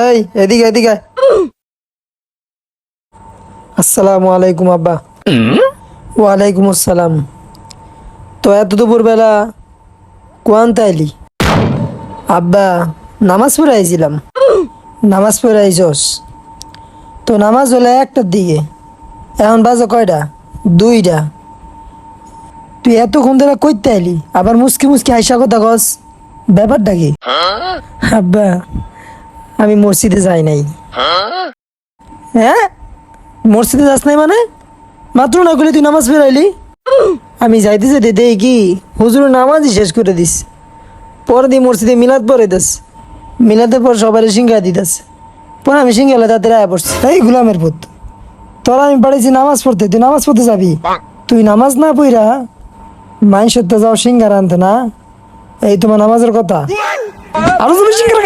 এই এদিকে এদিকে। আসসালামু আলাইকুম আব্বা। ওয়ালাইকুম আসসালাম। তো এত দুপুর বেলা কোয়ান তাইলি? আব্বা, নামাজ পড়ে আইছিলাম। নামাজ পড়ে আইছস? তো নামাজ হলে একটার দিকে, এখন বাজে কয়টা? দুইটা। তুই এতক্ষণ ধরে কইতে আইলি, আবার মুসকি মুসকি আইসা কথা কস, ব্যাপারটা কি? আব্বা, আমি মসজিদে যাই নাই। হ্যাঁ, মসজিদে যাস নাই মানে? মাত্র না করলে তুই নামাজ ফেরাইলি। আমি যাইতে যেতে দেই কি হুজুর নামাজই শেষ করে দিস। পরে দিয়ে মসজিদে মিলাদ পরে দাস, মিলাদের পর সবাই সিংহা দিতাস। পরে আমি সিংহালে তাদের আয়া পড়ছি। এই গুলামের পুত, তোরা আমি পাঠাইছি নামাজ পড়তে, তুই নামাজ পড়তে যাবি? তুই নামাজ না পইরা মাইন সত্য যাও সিংহার আনতে না? এই তোমার নামাজের কথা? আরো তুমি সিংহার